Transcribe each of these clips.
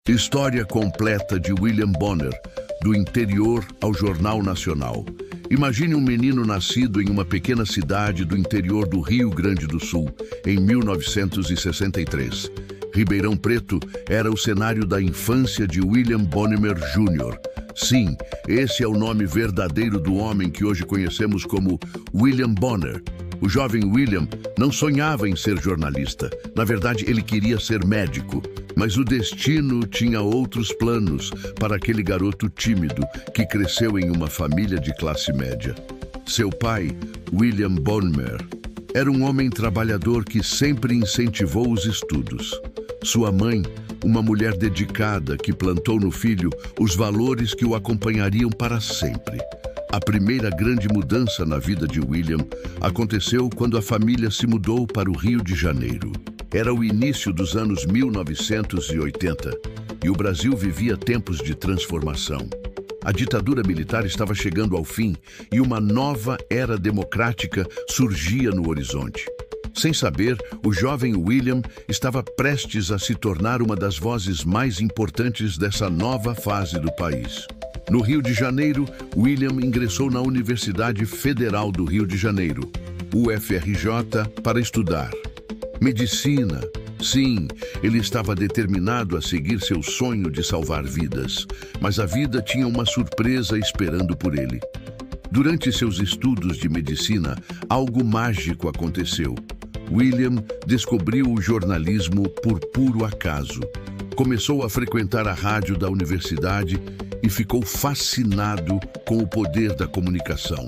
História completa de William Bonner, do interior ao Jornal Nacional. Imagine um menino nascido em uma pequena cidade do interior do Rio Grande do Sul, em 1963. Ribeirão Preto era o cenário da infância de William Bonner Jr. Sim, esse é o nome verdadeiro do homem que hoje conhecemos como William Bonner. O jovem William não sonhava em ser jornalista. Na verdade, ele queria ser médico. Mas o destino tinha outros planos para aquele garoto tímido que cresceu em uma família de classe média. Seu pai, William Bonner, era um homem trabalhador que sempre incentivou os estudos. Sua mãe, uma mulher dedicada que plantou no filho os valores que o acompanhariam para sempre. A primeira grande mudança na vida de William aconteceu quando a família se mudou para o Rio de Janeiro. Era o início dos anos 1980 e o Brasil vivia tempos de transformação. A ditadura militar estava chegando ao fim e uma nova era democrática surgia no horizonte. Sem saber, o jovem William estava prestes a se tornar uma das vozes mais importantes dessa nova fase do país. No Rio de Janeiro, William ingressou na Universidade Federal do Rio de Janeiro, UFRJ, para estudar medicina. Sim, ele estava determinado a seguir seu sonho de salvar vidas, mas a vida tinha uma surpresa esperando por ele. Durante seus estudos de medicina, algo mágico aconteceu. William descobriu o jornalismo por puro acaso. Começou a frequentar a rádio da universidade e ficou fascinado com o poder da comunicação.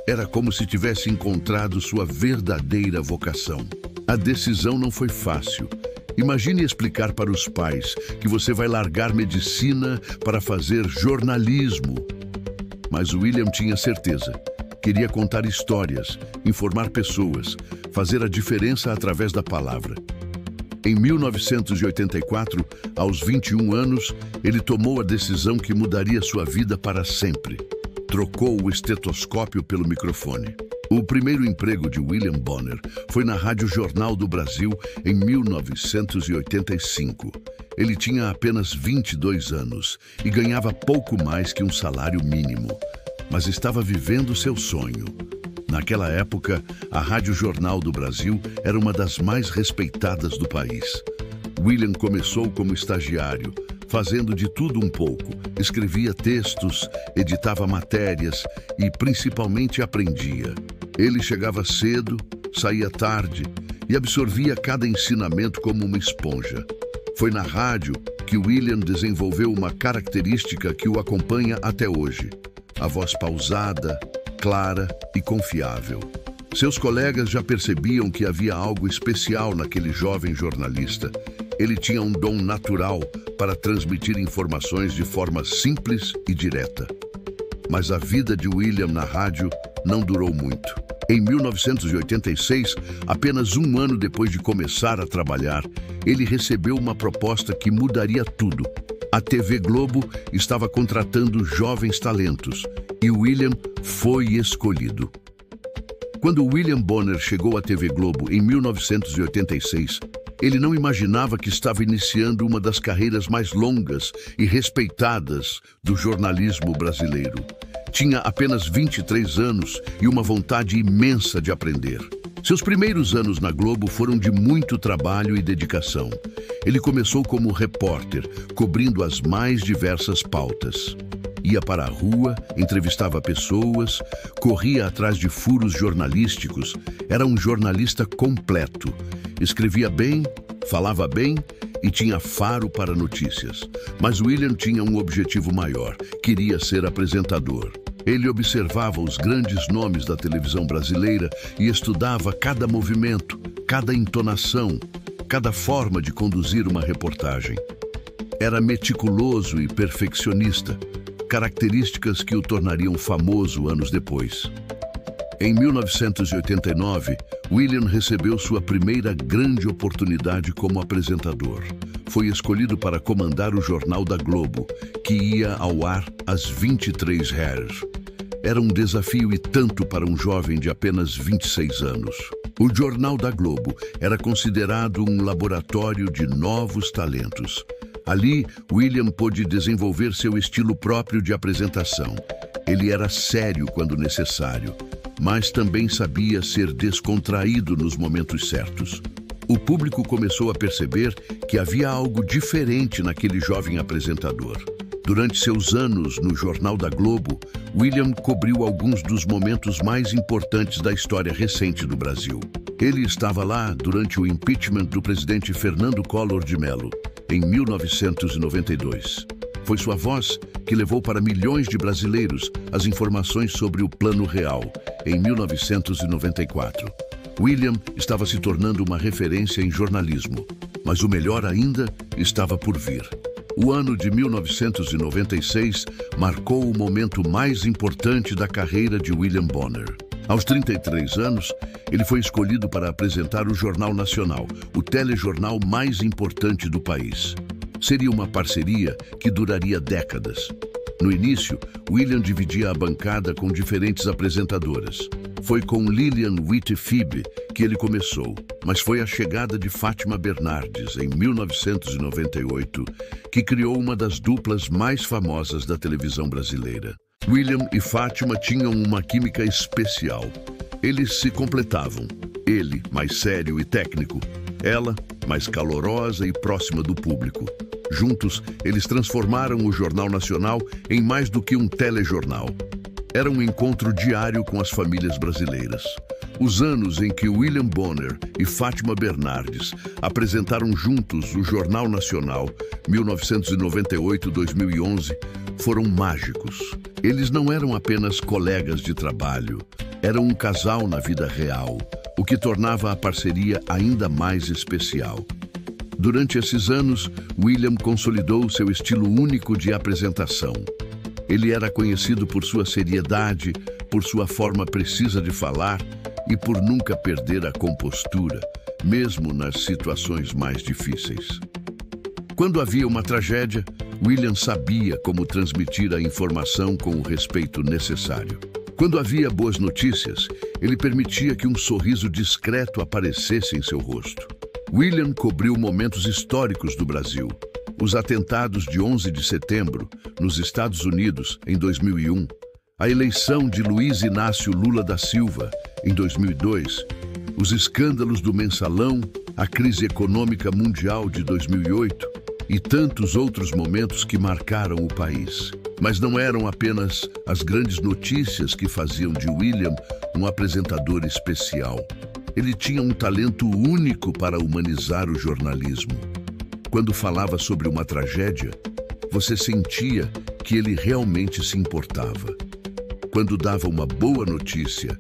Era como se tivesse encontrado sua verdadeira vocação. A decisão não foi fácil. Imagine explicar para os pais que você vai largar medicina para fazer jornalismo. Mas William tinha certeza. Queria contar histórias, informar pessoas, fazer a diferença através da palavra. Em 1984, aos 21 anos, ele tomou a decisão que mudaria sua vida para sempre. Trocou o estetoscópio pelo microfone. O primeiro emprego de William Bonner foi na Rádio Jornal do Brasil em 1985. Ele tinha apenas 22 anos e ganhava pouco mais que um salário mínimo, mas estava vivendo seu sonho. Naquela época, a Rádio Jornal do Brasil era uma das mais respeitadas do país. William começou como estagiário, fazendo de tudo um pouco. Escrevia textos, editava matérias e, principalmente, aprendia. Ele chegava cedo, saía tarde e absorvia cada ensinamento como uma esponja. Foi na rádio que William desenvolveu uma característica que o acompanha até hoje: a voz pausada, clara e confiável. Seus colegas já percebiam que havia algo especial naquele jovem jornalista. Ele tinha um dom natural para transmitir informações de forma simples e direta. Mas a vida de William na rádio não durou muito. Em 1986, apenas um ano depois de começar a trabalhar, ele recebeu uma proposta que mudaria tudo. A TV Globo estava contratando jovens talentos e William foi escolhido. Quando William Bonner chegou à TV Globo em 1986, ele não imaginava que estava iniciando uma das carreiras mais longas e respeitadas do jornalismo brasileiro. Tinha apenas 23 anos e uma vontade imensa de aprender. Seus primeiros anos na Globo foram de muito trabalho e dedicação. Ele começou como repórter, cobrindo as mais diversas pautas. Ia para a rua, entrevistava pessoas, corria atrás de furos jornalísticos. Era um jornalista completo. Escrevia bem, falava bem e tinha faro para notícias. Mas William tinha um objetivo maior: queria ser apresentador. Ele observava os grandes nomes da televisão brasileira e estudava cada movimento, cada entonação, cada forma de conduzir uma reportagem. Era meticuloso e perfeccionista, características que o tornariam famoso anos depois. Em 1989, William recebeu sua primeira grande oportunidade como apresentador. Foi escolhido para comandar o Jornal da Globo, que ia ao ar às 23h. Era um desafio e tanto para um jovem de apenas 26 anos. O Jornal da Globo era considerado um laboratório de novos talentos. Ali, William pôde desenvolver seu estilo próprio de apresentação. Ele era sério quando necessário, mas também sabia ser descontraído nos momentos certos. O público começou a perceber que havia algo diferente naquele jovem apresentador. Durante seus anos no Jornal da Globo, William cobriu alguns dos momentos mais importantes da história recente do Brasil. Ele estava lá durante o impeachment do presidente Fernando Collor de Mello, em 1992. Foi sua voz que levou para milhões de brasileiros as informações sobre o Plano Real, em 1994. William estava se tornando uma referência em jornalismo, mas o melhor ainda estava por vir. O ano de 1996 marcou o momento mais importante da carreira de William Bonner. Aos 33 anos, ele foi escolhido para apresentar o Jornal Nacional, o telejornal mais importante do país. Seria uma parceria que duraria décadas. No início, William dividia a bancada com diferentes apresentadoras. Foi com Lilian Whitfield que ele começou, mas foi a chegada de Fátima Bernardes, em 1998, que criou uma das duplas mais famosas da televisão brasileira. William e Fátima tinham uma química especial. Eles se completavam. Ele, mais sério e técnico. Ela, mais calorosa e próxima do público. Juntos, eles transformaram o Jornal Nacional em mais do que um telejornal. Era um encontro diário com as famílias brasileiras. Os anos em que William Bonner e Fátima Bernardes apresentaram juntos o Jornal Nacional, 1998-2011, foram mágicos. Eles não eram apenas colegas de trabalho, eram um casal na vida real, o que tornava a parceria ainda mais especial. Durante esses anos, William consolidou seu estilo único de apresentação. Ele era conhecido por sua seriedade, por sua forma precisa de falar e por nunca perder a compostura, mesmo nas situações mais difíceis. Quando havia uma tragédia, William sabia como transmitir a informação com o respeito necessário. Quando havia boas notícias, ele permitia que um sorriso discreto aparecesse em seu rosto. William cobriu momentos históricos do Brasil. Os atentados de 11 de setembro, nos Estados Unidos, em 2001, a eleição de Luiz Inácio Lula da Silva, em 2002, os escândalos do Mensalão, a crise econômica mundial de 2008 e tantos outros momentos que marcaram o país. Mas não eram apenas as grandes notícias que faziam de William um apresentador especial. Ele tinha um talento único para humanizar o jornalismo. Quando falava sobre uma tragédia, você sentia que ele realmente se importava. Quando dava uma boa notícia,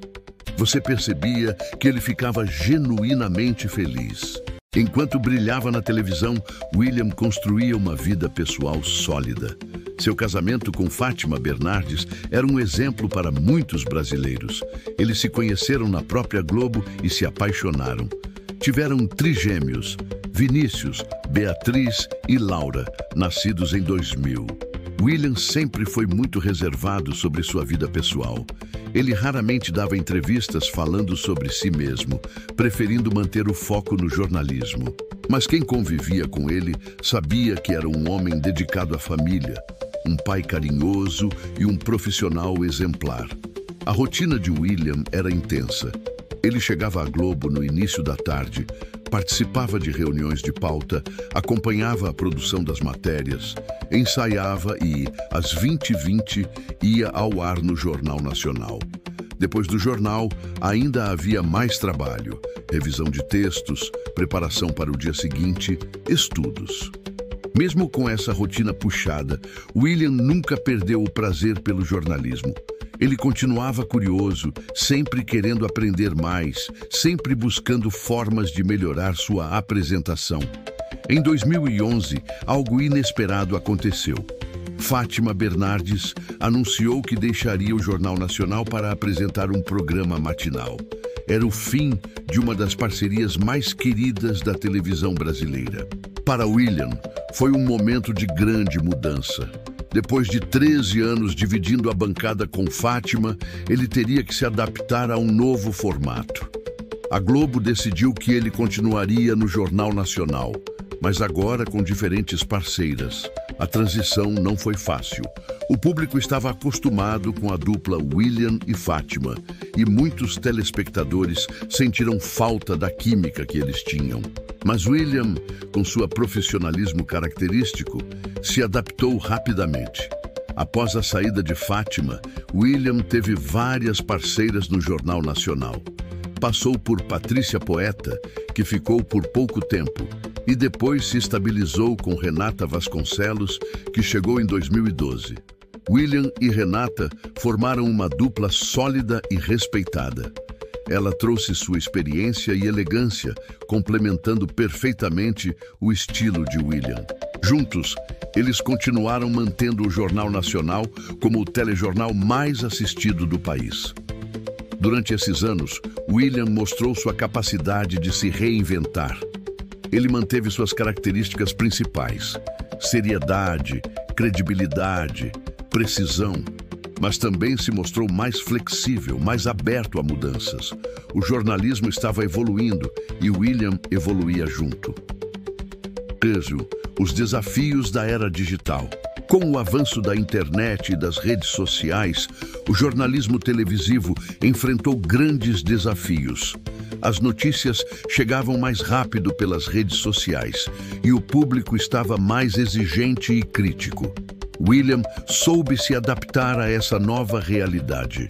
você percebia que ele ficava genuinamente feliz. Enquanto brilhava na televisão, William construía uma vida pessoal sólida. Seu casamento com Fátima Bernardes era um exemplo para muitos brasileiros. Eles se conheceram na própria Globo e se apaixonaram. Tiveram trigêmeos, Vinícius, Beatriz e Laura, nascidos em 2000. William sempre foi muito reservado sobre sua vida pessoal. Ele raramente dava entrevistas falando sobre si mesmo, preferindo manter o foco no jornalismo. Mas quem convivia com ele sabia que era um homem dedicado à família, um pai carinhoso e um profissional exemplar. A rotina de William era intensa. Ele chegava à Globo no início da tarde, participava de reuniões de pauta, acompanhava a produção das matérias, ensaiava e, às 20h20, ia ao ar no Jornal Nacional. Depois do jornal, ainda havia mais trabalho, revisão de textos, preparação para o dia seguinte, estudos. Mesmo com essa rotina puxada, William nunca perdeu o prazer pelo jornalismo. Ele continuava curioso, sempre querendo aprender mais, sempre buscando formas de melhorar sua apresentação. Em 2011, algo inesperado aconteceu. Fátima Bernardes anunciou que deixaria o Jornal Nacional para apresentar um programa matinal. Era o fim de uma das parcerias mais queridas da televisão brasileira. Para William, foi um momento de grande mudança. Depois de 13 anos dividindo a bancada com Fátima, ele teria que se adaptar a um novo formato. A Globo decidiu que ele continuaria no Jornal Nacional, mas agora com diferentes parceiras. A transição não foi fácil. O público estava acostumado com a dupla William e Fátima, e muitos telespectadores sentiram falta da química que eles tinham. Mas William, com seu profissionalismo característico, se adaptou rapidamente. Após a saída de Fátima, William teve várias parceiras no Jornal Nacional. Passou por Patrícia Poeta, que ficou por pouco tempo, e depois se estabilizou com Renata Vasconcelos, que chegou em 2012. William e Renata formaram uma dupla sólida e respeitada. Ela trouxe sua experiência e elegância, complementando perfeitamente o estilo de William. Juntos, eles continuaram mantendo o Jornal Nacional como o telejornal mais assistido do país. Durante esses anos, William mostrou sua capacidade de se reinventar. Ele manteve suas características principais: seriedade, credibilidade, precisão, mas também se mostrou mais flexível, mais aberto a mudanças. O jornalismo estava evoluindo e William evoluía junto. Os desafios da era digital. Com o avanço da internet e das redes sociais, o jornalismo televisivo enfrentou grandes desafios. As notícias chegavam mais rápido pelas redes sociais e o público estava mais exigente e crítico. William soube se adaptar a essa nova realidade.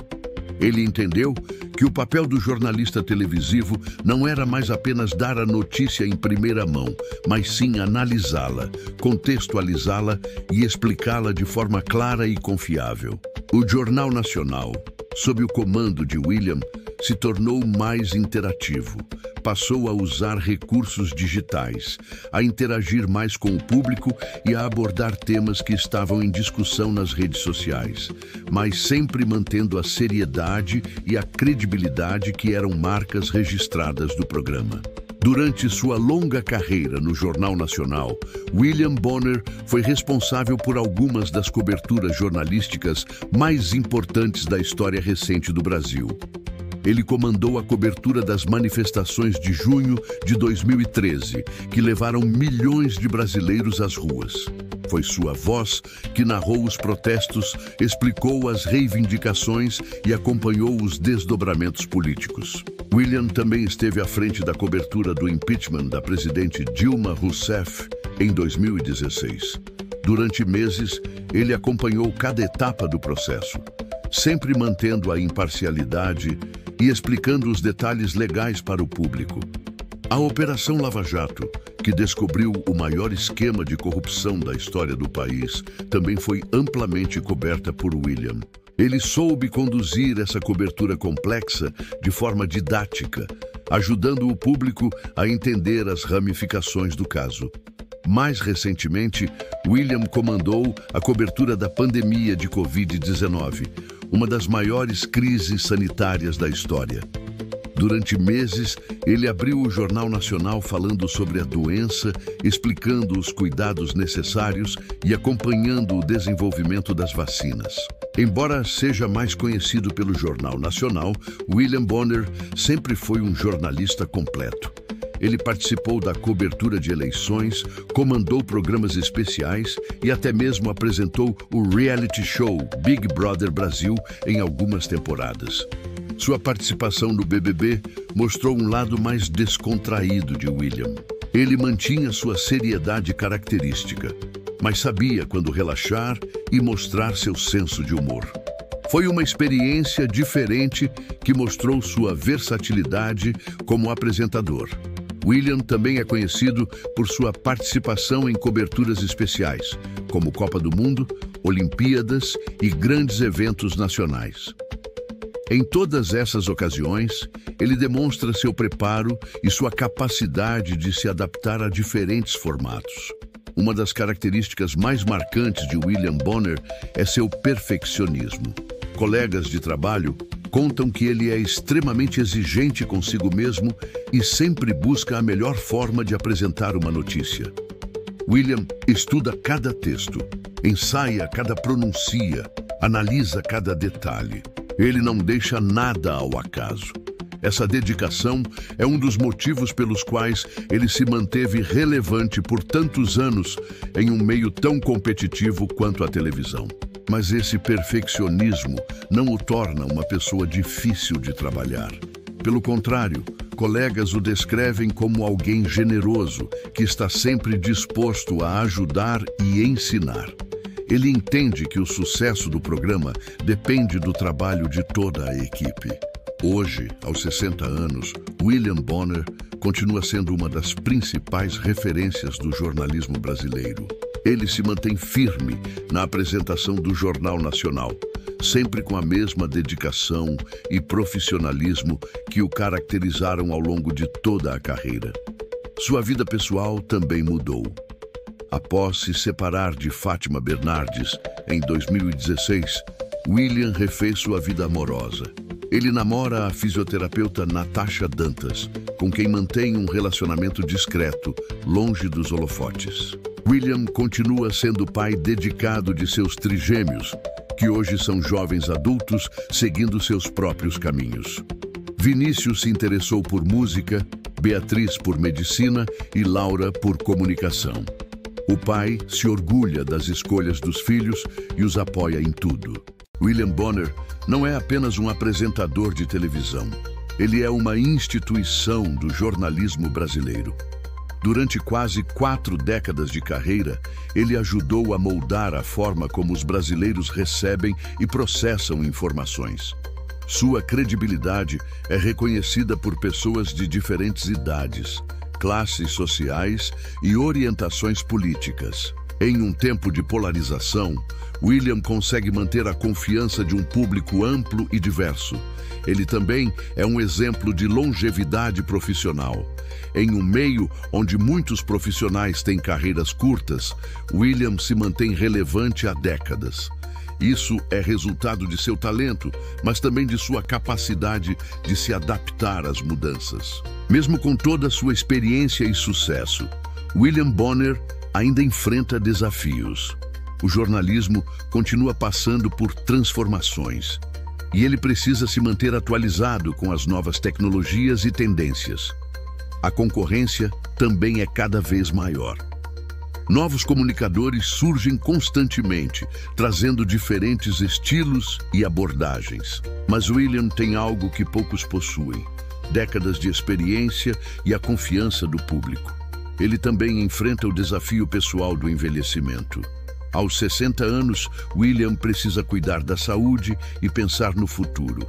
Ele entendeu que o papel do jornalista televisivo não era mais apenas dar a notícia em primeira mão, mas sim analisá-la, contextualizá-la e explicá-la de forma clara e confiável. O Jornal Nacional, sob o comando de William, se tornou mais interativo. Passou a usar recursos digitais, a interagir mais com o público e a abordar temas que estavam em discussão nas redes sociais, mas sempre mantendo a seriedade e a credibilidade que eram marcas registradas do programa. Durante sua longa carreira no Jornal Nacional, William Bonner foi responsável por algumas das coberturas jornalísticas mais importantes da história recente do Brasil. Ele comandou a cobertura das manifestações de junho de 2013, que levaram milhões de brasileiros às ruas. Foi sua voz que narrou os protestos, explicou as reivindicações e acompanhou os desdobramentos políticos. William também esteve à frente da cobertura do impeachment da presidente Dilma Rousseff em 2016. Durante meses, ele acompanhou cada etapa do processo, sempre mantendo a imparcialidade e explicando os detalhes legais para o público. A Operação Lava Jato, que descobriu o maior esquema de corrupção da história do país, também foi amplamente coberta por William. Ele soube conduzir essa cobertura complexa de forma didática, ajudando o público a entender as ramificações do caso. Mais recentemente, William comandou a cobertura da pandemia de Covid-19, uma das maiores crises sanitárias da história. Durante meses, ele abriu o Jornal Nacional falando sobre a doença, explicando os cuidados necessários e acompanhando o desenvolvimento das vacinas. Embora seja mais conhecido pelo Jornal Nacional, William Bonner sempre foi um jornalista completo. Ele participou da cobertura de eleições, comandou programas especiais e até mesmo apresentou o reality show Big Brother Brasil em algumas temporadas. Sua participação no BBB mostrou um lado mais descontraído de William. Ele mantinha sua seriedade característica, mas sabia quando relaxar e mostrar seu senso de humor. Foi uma experiência diferente que mostrou sua versatilidade como apresentador. William também é conhecido por sua participação em coberturas especiais, como Copa do Mundo, Olimpíadas e grandes eventos nacionais. Em todas essas ocasiões, ele demonstra seu preparo e sua capacidade de se adaptar a diferentes formatos. Uma das características mais marcantes de William Bonner é seu perfeccionismo. Colegas de trabalho contam que ele é extremamente exigente consigo mesmo e sempre busca a melhor forma de apresentar uma notícia. William estuda cada texto, ensaia cada pronúncia, analisa cada detalhe. Ele não deixa nada ao acaso. Essa dedicação é um dos motivos pelos quais ele se manteve relevante por tantos anos em um meio tão competitivo quanto a televisão. Mas esse perfeccionismo não o torna uma pessoa difícil de trabalhar. Pelo contrário, colegas o descrevem como alguém generoso, que está sempre disposto a ajudar e ensinar. Ele entende que o sucesso do programa depende do trabalho de toda a equipe. Hoje, aos 60 anos, William Bonner continua sendo uma das principais referências do jornalismo brasileiro. Ele se mantém firme na apresentação do Jornal Nacional, sempre com a mesma dedicação e profissionalismo que o caracterizaram ao longo de toda a carreira. Sua vida pessoal também mudou. Após se separar de Fátima Bernardes em 2016, William refez sua vida amorosa. Ele namora a fisioterapeuta Natasha Dantas, com quem mantém um relacionamento discreto, longe dos holofotes. William continua sendo pai dedicado de seus trigêmeos, que hoje são jovens adultos seguindo seus próprios caminhos. Vinícius se interessou por música, Beatriz por medicina e Laura por comunicação. O pai se orgulha das escolhas dos filhos e os apoia em tudo. William Bonner não é apenas um apresentador de televisão. Ele é uma instituição do jornalismo brasileiro. Durante quase 4 décadas de carreira, ele ajudou a moldar a forma como os brasileiros recebem e processam informações. Sua credibilidade é reconhecida por pessoas de diferentes idades, classes sociais e orientações políticas. Em um tempo de polarização, William consegue manter a confiança de um público amplo e diverso. Ele também é um exemplo de longevidade profissional. Em um meio onde muitos profissionais têm carreiras curtas, William se mantém relevante há décadas. Isso é resultado de seu talento, mas também de sua capacidade de se adaptar às mudanças. Mesmo com toda a sua experiência e sucesso, William Bonner ainda enfrenta desafios. O jornalismo continua passando por transformações e ele precisa se manter atualizado com as novas tecnologias e tendências. A concorrência também é cada vez maior. Novos comunicadores surgem constantemente, trazendo diferentes estilos e abordagens. Mas William tem algo que poucos possuem: décadas de experiência e a confiança do público. Ele também enfrenta o desafio pessoal do envelhecimento. Aos 60 anos, William precisa cuidar da saúde e pensar no futuro.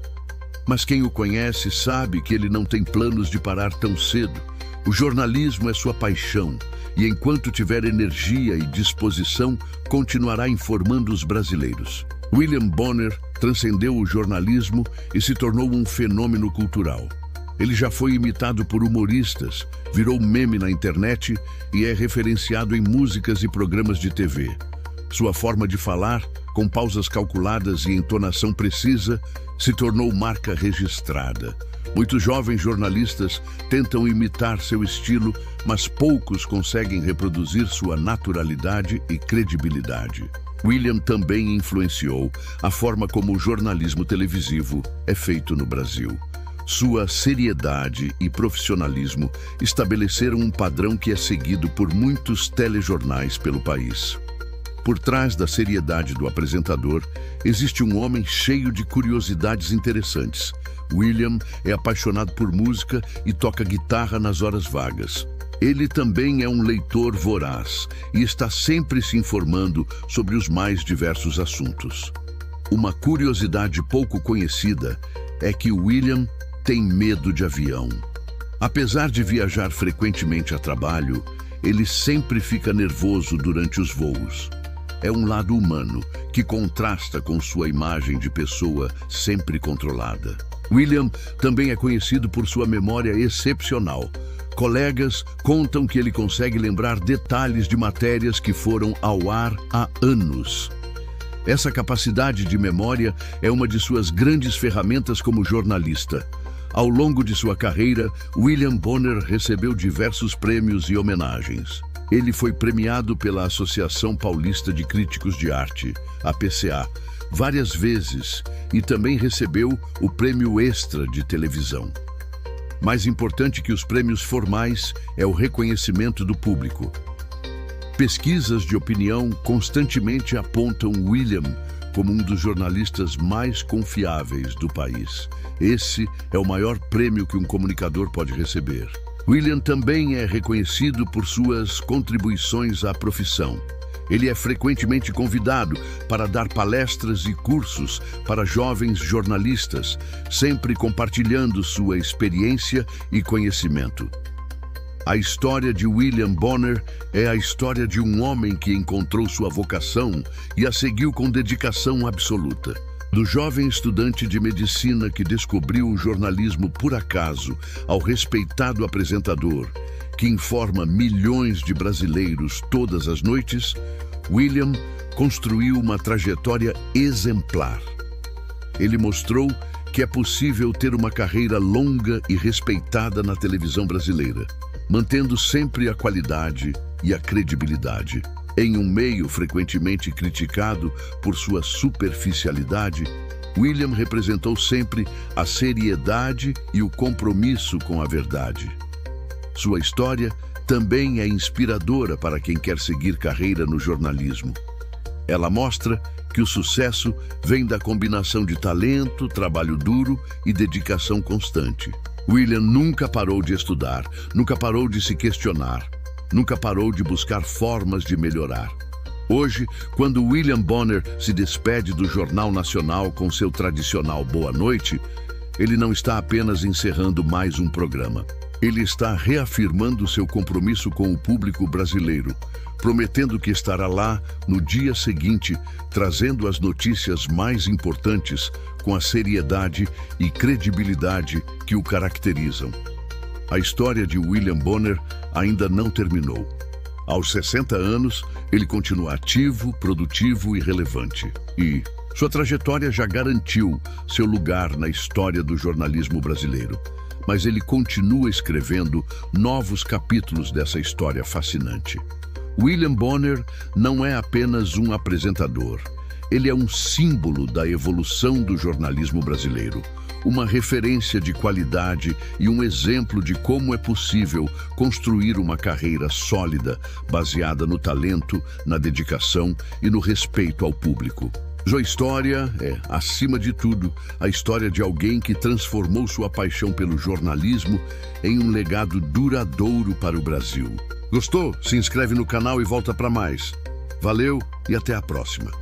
Mas quem o conhece sabe que ele não tem planos de parar tão cedo. O jornalismo é sua paixão e, enquanto tiver energia e disposição, continuará informando os brasileiros. William Bonner transcendeu o jornalismo e se tornou um fenômeno cultural. Ele já foi imitado por humoristas, virou meme na internet e é referenciado em músicas e programas de TV. Sua forma de falar, com pausas calculadas e entonação precisa, se tornou marca registrada. Muitos jovens jornalistas tentam imitar seu estilo, mas poucos conseguem reproduzir sua naturalidade e credibilidade. William também influenciou a forma como o jornalismo televisivo é feito no Brasil. Sua seriedade e profissionalismo estabeleceram um padrão que é seguido por muitos telejornais pelo país. Por trás da seriedade do apresentador, existe um homem cheio de curiosidades interessantes. William é apaixonado por música e toca guitarra nas horas vagas. Ele também é um leitor voraz e está sempre se informando sobre os mais diversos assuntos. Uma curiosidade pouco conhecida é que William tem medo de avião. Apesar de viajar frequentemente a trabalho, ele sempre fica nervoso durante os voos. É um lado humano que contrasta com sua imagem de pessoa sempre controlada. William também é conhecido por sua memória excepcional. Colegas contam que ele consegue lembrar detalhes de matérias que foram ao ar há anos. Essa capacidade de memória é uma de suas grandes ferramentas como jornalista. Ao longo de sua carreira, William Bonner recebeu diversos prêmios e homenagens. Ele foi premiado pela Associação Paulista de Críticos de Arte, APCA, várias vezes e também recebeu o Prêmio Extra de Televisão. Mais importante que os prêmios formais é o reconhecimento do público. Pesquisas de opinião constantemente apontam William como um dos jornalistas mais confiáveis do país. Esse é o maior prêmio que um comunicador pode receber. William também é reconhecido por suas contribuições à profissão. Ele é frequentemente convidado para dar palestras e cursos para jovens jornalistas, sempre compartilhando sua experiência e conhecimento. A história de William Bonner é a história de um homem que encontrou sua vocação e a seguiu com dedicação absoluta. Do jovem estudante de medicina que descobriu o jornalismo por acaso, ao respeitado apresentador, que informa milhões de brasileiros todas as noites, William construiu uma trajetória exemplar. Ele mostrou que é possível ter uma carreira longa e respeitada na televisão brasileira, mantendo sempre a qualidade e a credibilidade. Em um meio frequentemente criticado por sua superficialidade, William representou sempre a seriedade e o compromisso com a verdade. Sua história também é inspiradora para quem quer seguir carreira no jornalismo. Ela mostra que o sucesso vem da combinação de talento, trabalho duro e dedicação constante. William nunca parou de estudar, nunca parou de se questionar, nunca parou de buscar formas de melhorar. Hoje, quando William Bonner se despede do Jornal Nacional com seu tradicional boa noite, ele não está apenas encerrando mais um programa. Ele está reafirmando seu compromisso com o público brasileiro, prometendo que estará lá no dia seguinte, trazendo as notícias mais importantes com a seriedade e credibilidade que o caracterizam. A história de William Bonner ainda não terminou. Aos 60 anos, ele continua ativo, produtivo e relevante. E sua trajetória já garantiu seu lugar na história do jornalismo brasileiro. Mas ele continua escrevendo novos capítulos dessa história fascinante. William Bonner não é apenas um apresentador. Ele é um símbolo da evolução do jornalismo brasileiro, uma referência de qualidade e um exemplo de como é possível construir uma carreira sólida, baseada no talento, na dedicação e no respeito ao público. Sua história é, acima de tudo, a história de alguém que transformou sua paixão pelo jornalismo em um legado duradouro para o Brasil. Gostou? Se inscreve no canal e volta para mais. Valeu e até a próxima.